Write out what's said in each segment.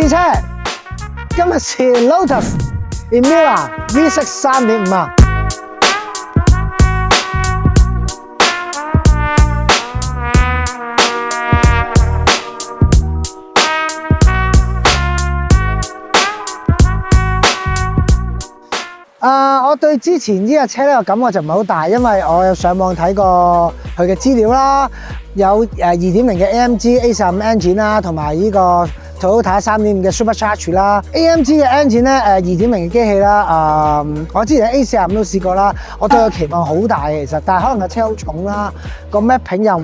試車，今日是 Lotus Emira V6 3.5啊！我對之前呢架車咧個感覺就唔係好大，因為我有上網睇過佢嘅資料啦，有2.0嘅 AMG A45 engine 啦，同埋呢個 Toyota 3.5嘅 Supercharge 啦。AMG 嘅 engine 咧2.0嘅機器啦，我之前 A45 都試過啦，我對佢期望好大嘅其實，但係可能架車好重啦，個 mapping 又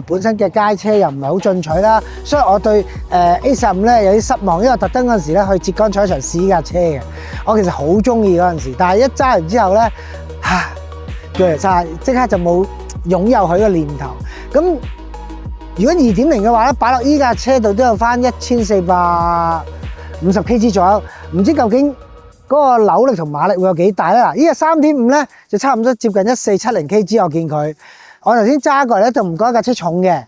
本身嘅街車又唔係好進取啦，所以我對A45 咧有啲失望，因為我特登嗰陣時咧去浙江賽場試呢架車嘅，我其實好中意嗰陣時，但係一揸完之後咧，腳嚟晒，即刻就冇擁有佢個念頭。咁如果2.0嘅話咧，擺落依架車度都有翻1450 kg 左右，唔知究竟嗰個扭力同馬力會有幾大咧？嗱，依個 3.5 咧就差唔多接近1470 kg， 我見佢。我頭先揸過嚟咧就唔覺得架車重嘅。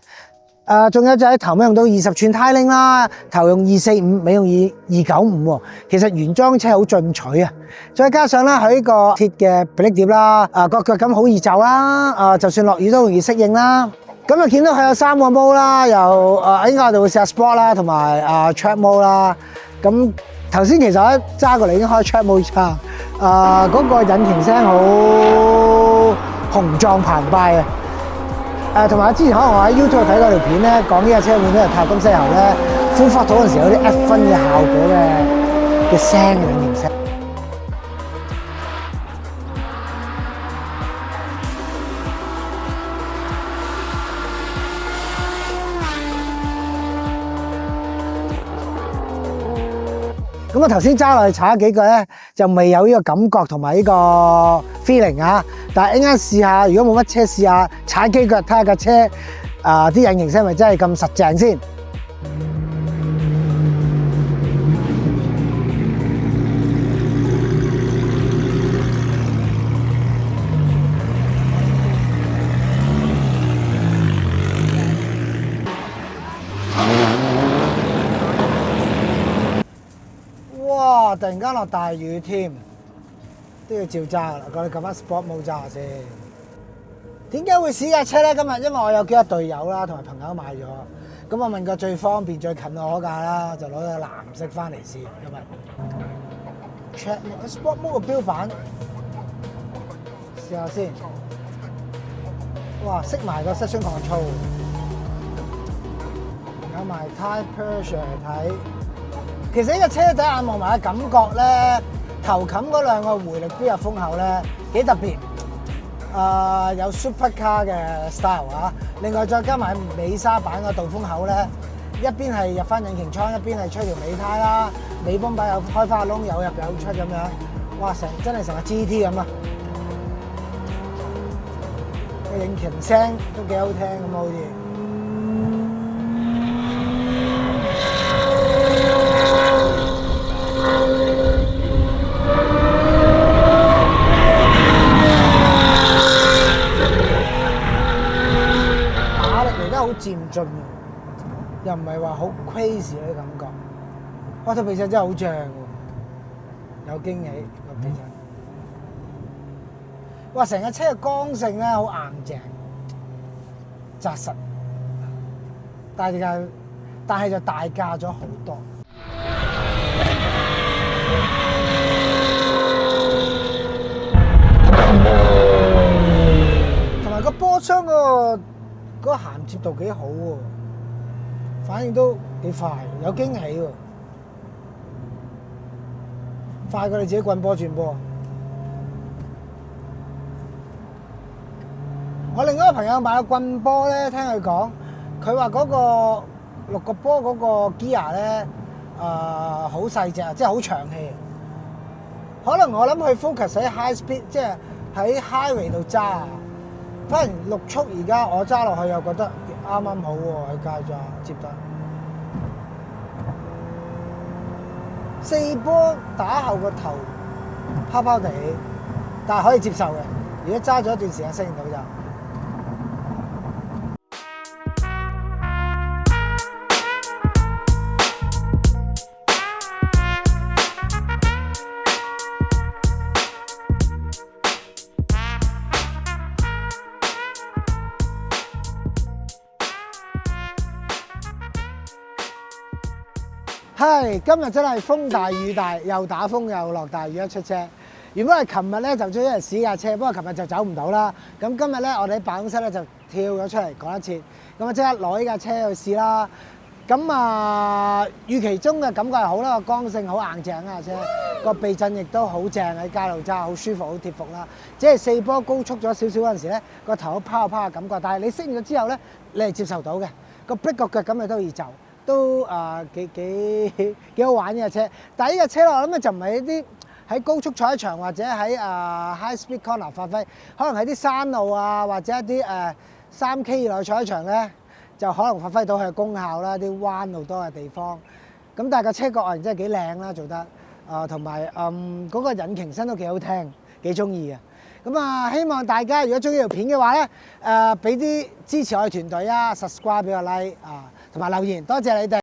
仲有就係頭尾用到20寸呔鈴啦，頭用245，尾用295喎。其實原裝車好進取啊！再加上咧佢呢個鐵嘅迫力碟啦，個腳感好易就啦，就算落雨都容易適應啦。咁啊見到佢有3個 mode 啦，有應該我哋會試下 Sport 啦，同埋Track mode 啦。咁頭先其實我一揸過嚟已經開 Track mode 叉，嗰個引擎聲好雄壯澎湃啊！同埋之前可能我喺 YouTube 睇過條片咧，講呢架車換咗嚟太金西後咧，full throttle嗰陣時有啲 F 分嘅效果嘅聲嘅引擎聲。咁我頭先揸落去踩咗幾腳咧，就未有呢個感覺同埋呢個 feeling 啊！但係一陣試下，如果冇乜車試下踩幾腳，睇下架車啲引擎聲咪真係咁實淨先。哇！突然間落大雨添，都要照揸噶啦。我哋撳翻 Sport mode 揸下先。點解會試架車咧？今日因為我有幾個隊友啦，同埋朋友買咗。咁我問個最方便、最近我嗰架啦，就攞咗藍色翻嚟試。今日 Check Sport mode 個標版，試下先。哇！熄埋個 Traction Control，有埋 Tire Pressure 睇。其實呢架車第一眼望埋嘅感覺咧，頭冚嗰兩個回力標入風口咧幾特別，有 Supercar 嘅 style 啊！另外再加埋尾沙板個導風口咧，一邊係入翻引擎艙，一邊係吹條尾胎啦，尾泵把有開花窿，有入有出咁樣，哇！真係成個 GT 咁啊！個引擎聲都幾好聽咁好似。好漸進，又唔係話好 crazy 嘅感覺。哇！套避震真係好正喎，有驚喜個避震。哇！成架車嘅剛性咧好硬淨、紮實，但係就大價咗好多。同埋個波箱嗰個銜接度幾好喎，反應都幾快，有驚喜喎，快過你自己棍波轉波。我另外一個朋友買個棍波咧，聽佢講，佢話嗰個6個波嗰個 gear 咧，好細隻，即係好長氣。可能我諗佢 focus 喺 high speed， 即係喺 highway 度揸。反而6速而家我揸落去又覺得啱啱好喎，喺街揸接得。4波打後個頭拋拋地，但係可以接受嘅。如果揸咗一段時間適應到就。係，今日真係風大雨大，又打風又落大雨一出車。原本係琴日咧就追一日試架車，不過琴日就走唔到啦。咁今日咧我哋喺辦公室咧就跳咗出嚟講一次，咁啊即刻攞呢架車去試啦。咁啊預期中嘅感覺係好啦，個剛性好硬淨啊車，個避震亦都好正喺街度揸，好舒服好貼服啦。只係4波高速咗少少嗰陣時咧，個頭拋嘅感覺，但係你適應咗之後咧，你係接受到嘅。個 brake 個腳咁你都易就。都幾好玩呢架車，但係呢架車我諗咧就唔係一啲喺高速賽場或者喺high speed corner 發揮，可能喺啲山路啊或者一啲3K 以內賽場咧就可能發揮到佢嘅功效啦，啲彎路多嘅地方。咁但係個車角外形真係幾靚啦，做得同埋嗰個引擎聲都幾好聽，幾中意嘅。咁希望大家如果中意條片嘅話咧，俾啲支持我哋團隊啊 ，subscribe 俾個 like 同埋留言，多謝你哋。